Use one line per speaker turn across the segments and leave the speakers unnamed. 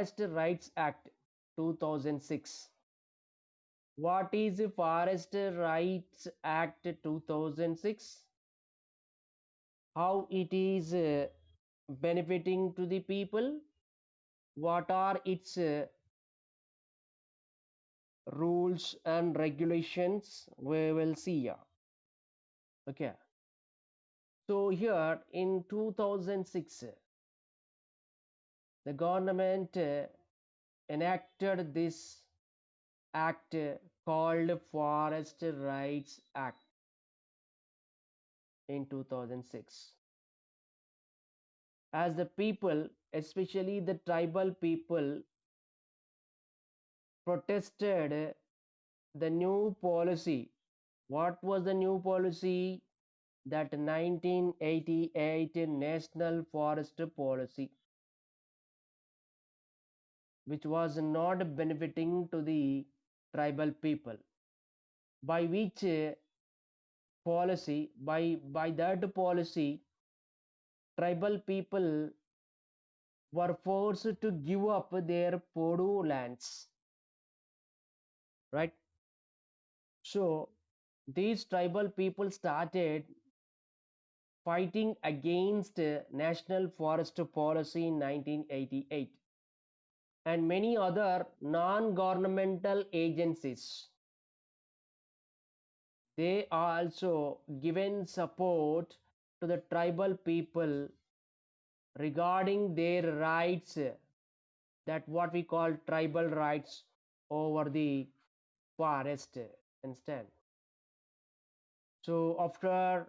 Forest Rights Act 2006. What is the Forest Rights Act 2006? How it is benefiting to the people? What are its rules and regulations? We will see here. Okay. So here in 2006, the government enacted this act called Forest Rights Act in 2006. As the people, especially the tribal people, protested the new policy. What was the new policy? That 1988 National Forest Policy, which was not benefiting to the tribal people, by which policy, by that policy, tribal people were forced to give up their Podu lands, right? So these tribal people started fighting against National Forest Policy in 1988, and many other non-governmental agencies, they also given support to the tribal people regarding their rights, that what we call tribal rights over the forest instead. So after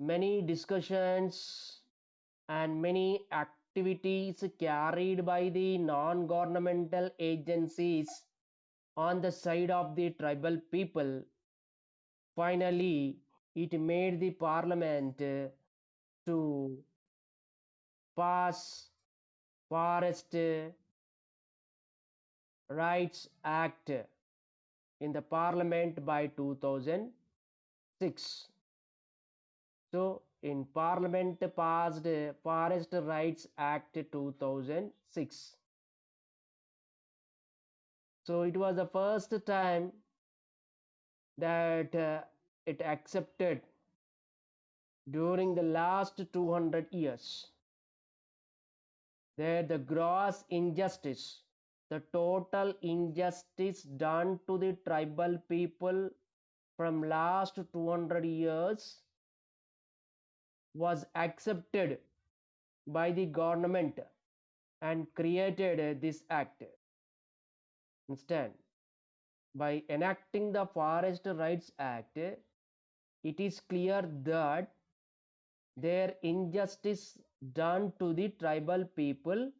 many discussions and many activities carried by the non-governmental agencies on the side of the tribal people, finally it made the parliament to pass Forest Rights Act in the parliament by 2006. So in parliament passed Forest Rights Act 2006. So it was the first time that it accepted during the last 200 years that the gross injustice, the total injustice done to the tribal people from last 200 years was accepted by the government and created this act. Instead, by enacting the Forest Rights Act, it is clear that their injustice done to the tribal people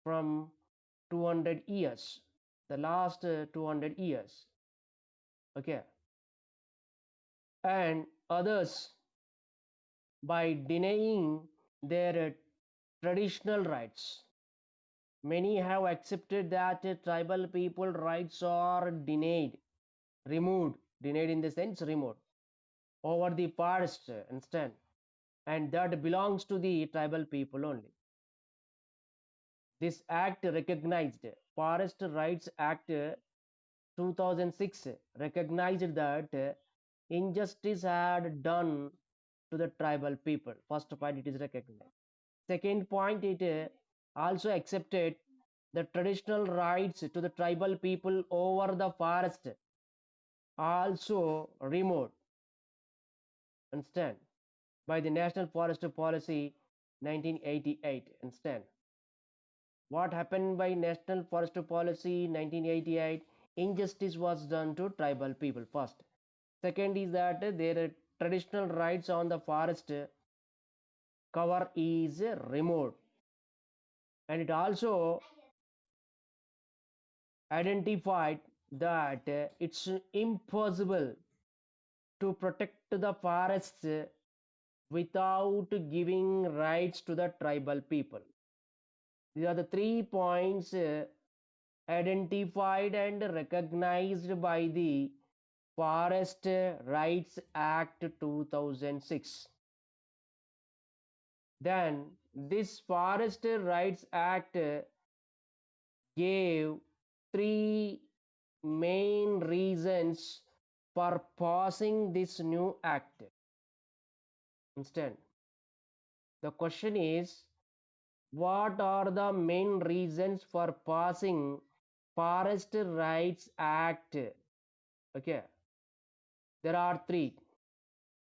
from 200 years, the last 200 years, okay, and others by denying their traditional rights. Many have accepted that tribal people rights are denied, removed, denied in the sense removed, over the forest instead, and that belongs to the tribal people only. This act recognized, Forest Rights Act 2006 recognized that injustice had done to the tribal people. First point, it is recognized. Second point, it also accepted the traditional rights to the tribal people over the forest, also removed instead by the National Forest Policy 1988 instead. What happened by National Forest Policy 1988? Injustice was done to tribal people first. Second is that their traditional rights on the forest cover is removed, and it also identified that it's impossible to protect the forests without giving rights to the tribal people. These are the 3 points identified and recognized by the Forest Rights Act 2006. Then this Forest Rights Act gave three main reasons for passing this new act. Instead, the question is, what are the main reasons for passing Forest Rights Act? Okay, there are three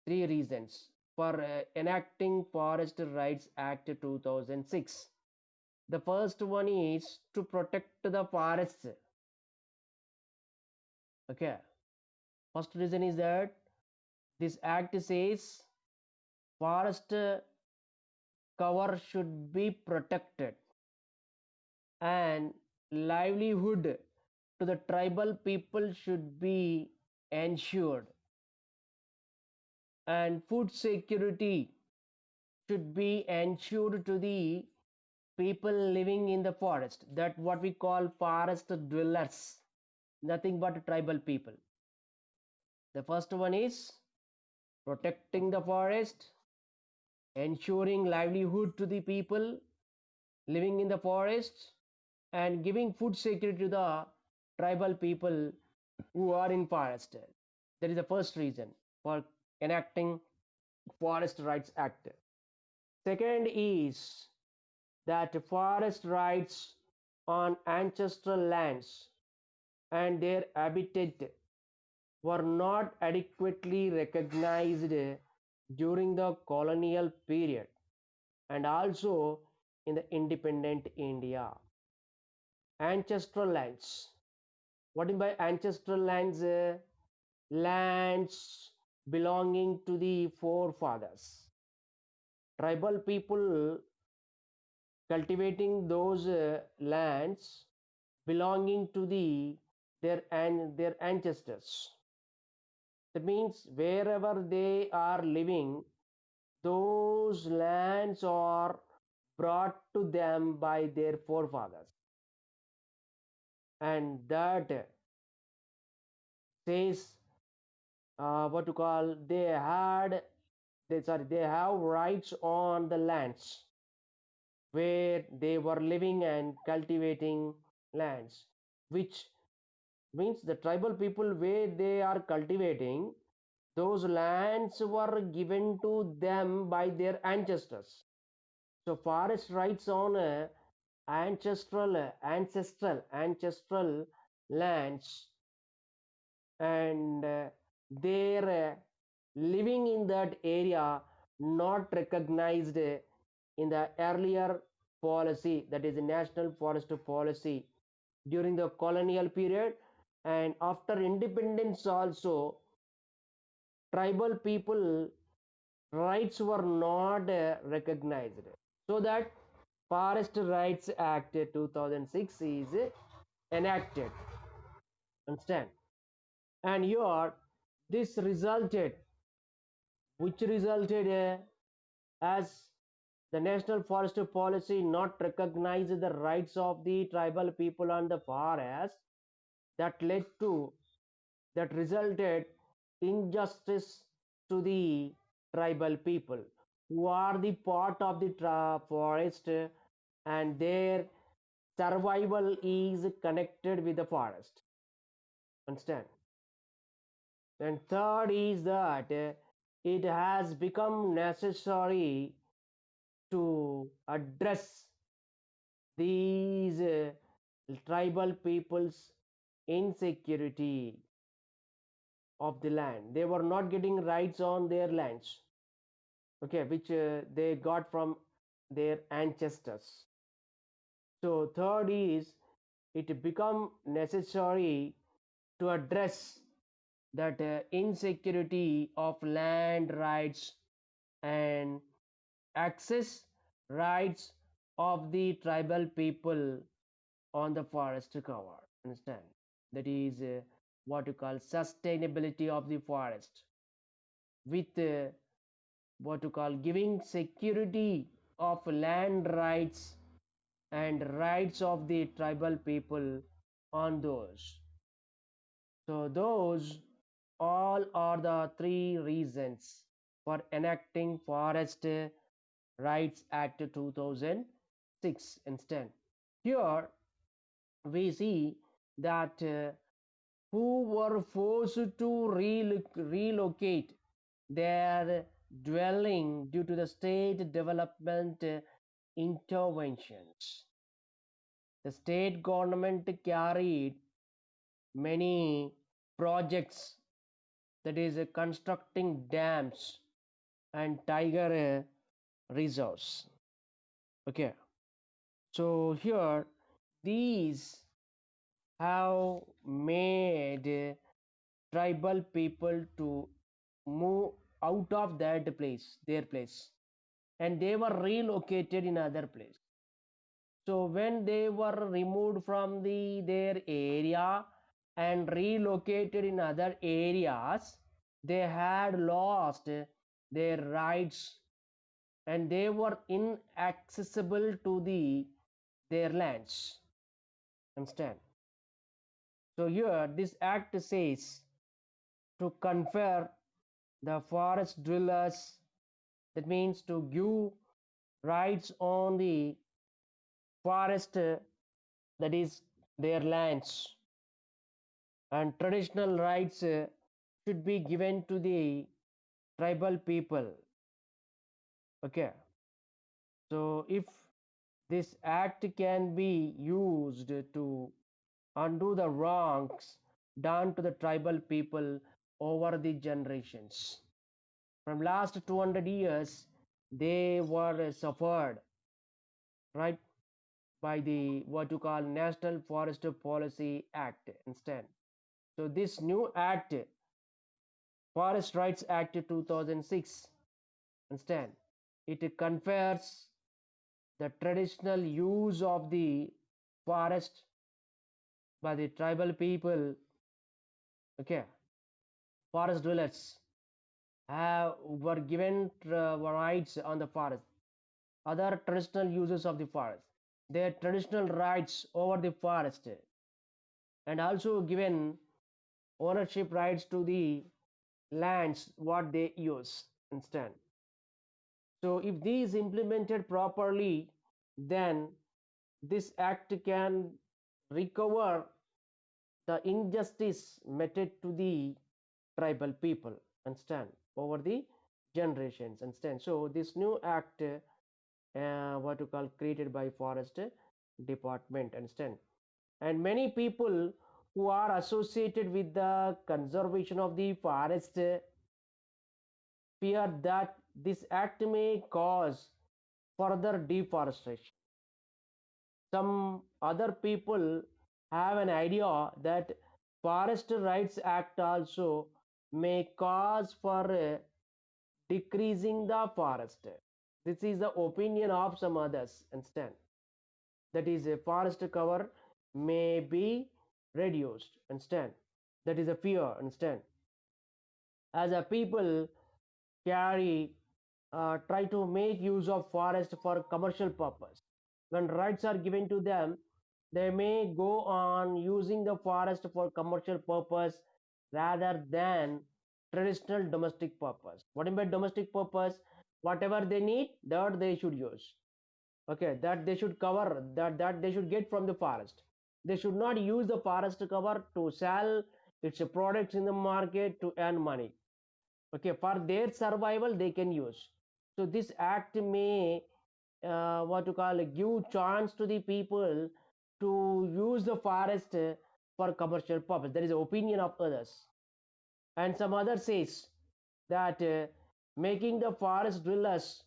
reasons for enacting Forest Rights Act 2006. The first one is to protect the forests. Okay, first reason is that this act says forest cover should be protected and livelihood to the tribal people should be ensured and food security should be ensured to the people living in the forest, that what we call forest dwellers, nothing but tribal people. The first one is protecting the forest, ensuring livelihood to the people living in the forest, and giving food security to the tribal people who are in forest. That is the first reason for enacting Forest Rights Act. Second is that forest rights on ancestral lands and their habitat were not adequately recognized during the colonial period and also in the independent India. Ancestral lands. What do you mean by ancestral lands? Lands belonging to the forefathers. Tribal people cultivating those lands belonging to their ancestors. That means wherever they are living, those lands are brought to them by their forefathers, and that says what to call they have rights on the lands where they were living and cultivating lands, which means the tribal people where they are cultivating, those lands were given to them by their ancestors. So forest rights on ancestral lands, and their living in that area not recognized in the earlier policy, that is the national forest policy, during the colonial period, and after independence also tribal people rights were not recognized, so that Forest Rights Act 2006 is enacted. Understand? And here this resulted, which resulted as the national forest policy not recognize the rights of the tribal people on the forest, that led to, that resulted injustice to the tribal people who are the part of the forest, and their survival is connected with the forest. Understand? And third is that it has become necessary to address these tribal people's insecurity of the land. They were not getting rights on their lands, okay, which they got from their ancestors. So third is it become necessary to address that insecurity of land rights and access rights of the tribal people on the forest cover. Understand? That is what you call sustainability of the forest, with what you call giving security of land rights and rights of the tribal people on those. So those all are the three reasons for enacting Forest Rights Act 2006 instead. Here we see that who were forced to relocate their dwelling due to the state development interventions. The state government carried many projects, that is constructing dams and tiger reserves. Okay, so here these have made tribal people to move out of their place, and they were relocated in other place. So when they were removed from their area and relocated in other areas, they had lost their rights and they were inaccessible to their lands. Understand? So here this act says to confer the forest dwellers, that means to give rights on the forest, that is their lands, and traditional rights should be given to the tribal people. Okay, so if this act can be used to undo the wrongs done to the tribal people over the generations. From last 200 years, they were suffered, right, by the what you call National Forest Policy Act instead. So this new act, Forest Rights Act 2006, instead, it confers the traditional use of the forest by the tribal people. Okay, forest dwellers were given rights on the forest, other traditional uses of the forest, their traditional rights over the forest, and also given ownership rights to the lands what they use instead. So if these implemented properly, then this act can recover the injustice meted to the tribal people, understand, over the generations, understand. So this new act, what you call created by forest department, understand, and many people who are associated with the conservation of the forest fear that this act may cause further deforestation. Some other people have an idea that Forest Rights Act also may cause for decreasing the forest. This is the opinion of some others, understand. That is a forest cover may be reduced, understand. That is a fear, understand. As a people carry try to make use of forest for commercial purpose. When rights are given to them, they may go on using the forest for commercial purpose rather than traditional domestic purpose. What about domestic purpose? Whatever they need, that they should use. Okay, that they should cover, that they should get from the forest. They should not use the forest cover to sell its products in the market to earn money. Okay, for their survival they can use. So this act may what you call give chance to the people to use the forest for commercial purpose. There is an opinion of others, and some other says that making the forest dwellers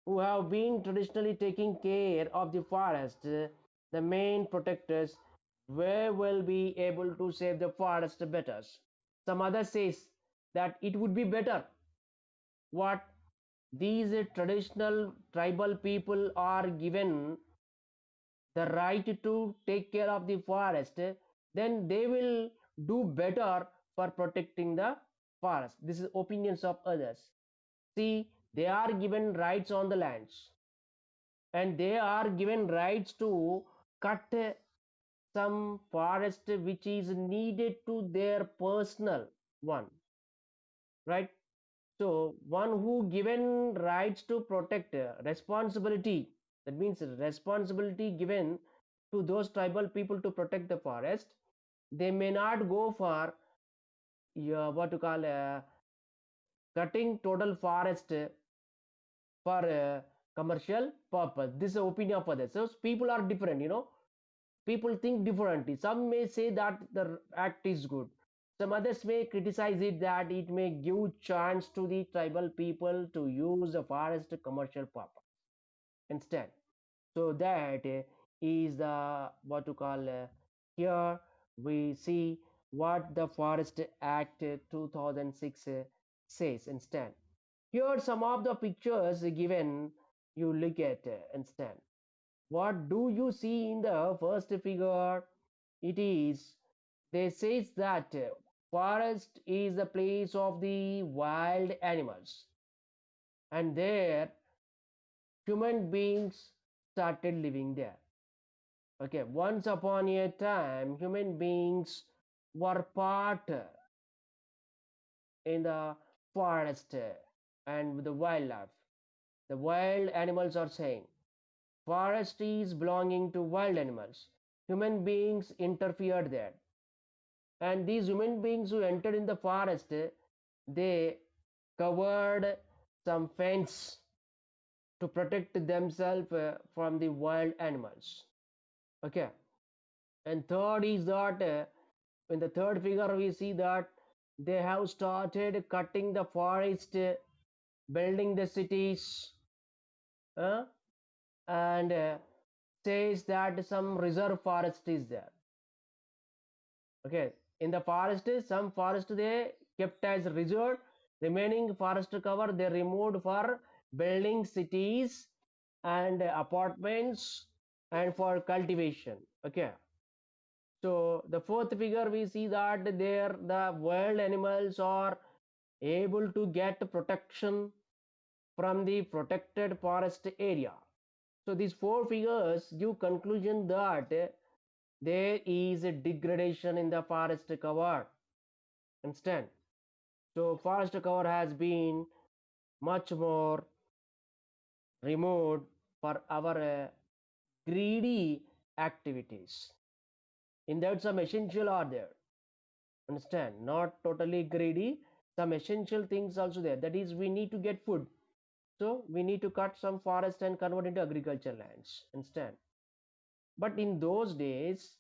who have been traditionally taking care of the forest the main protectors, will be able to save the forest better. Some other says that it would be better what these traditional tribal people are given the right to take care of the forest, then they will do better for protecting the forest. This is opinions of others. See, they are given rights on the lands and they are given rights to cut some forest which is needed to their personal one, right? So one who given rights to protect responsibility, that means responsibility given to those tribal people to protect the forest. They may not go for what to call cutting total forest for commercial purpose. This is the opinion of others. So people are different, people think differently. Some may say that the act is good. Some others may criticize it that it may give chance to the tribal people to use the forest to commercial purpose instead. So that is the what to call here we see what the Forest Act 2006 says instead. Here are some of the pictures given. You look at instead. What do you see in the first figure? It is, they says that forest is the place of the wild animals, and there human beings started living there. Okay, once upon a time, human beings were part in the forest and the wildlife. The wild animals are saying forest is belonging to wild animals. Human beings interfered there, and these human beings who entered in the forest, they covered some fence to protect themselves from the wild animals. Okay, and third is that in the third figure we see that they have started cutting the forest, building the cities, uh, and says that some reserve forest is there. Okay, in the forest, some forest they kept as reserve, remaining forest cover they removed for building cities and apartments and for cultivation. Okay, so the fourth figure we see that there the wild animals are able to get protection from the protected forest area. So these four figures give conclusion that there is a degradation in the forest cover instead. So forest cover has been much more removed for our greedy activities. In that some essential are there. Understand? Not totally greedy. Some essential things also there. That is, we need to get food. So we need to cut some forest and convert into agriculture lands instead. But in those days,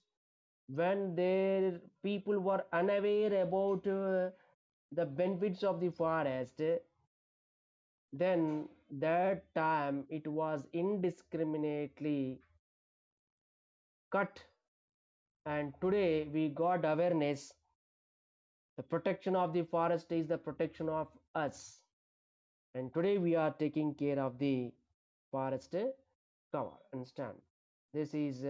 when their people were unaware about the benefits of the forest, then that time it was indiscriminately cut, and today we got awareness. The protection of the forest is the protection of us, and today we are taking care of the forest cover. Understand? This is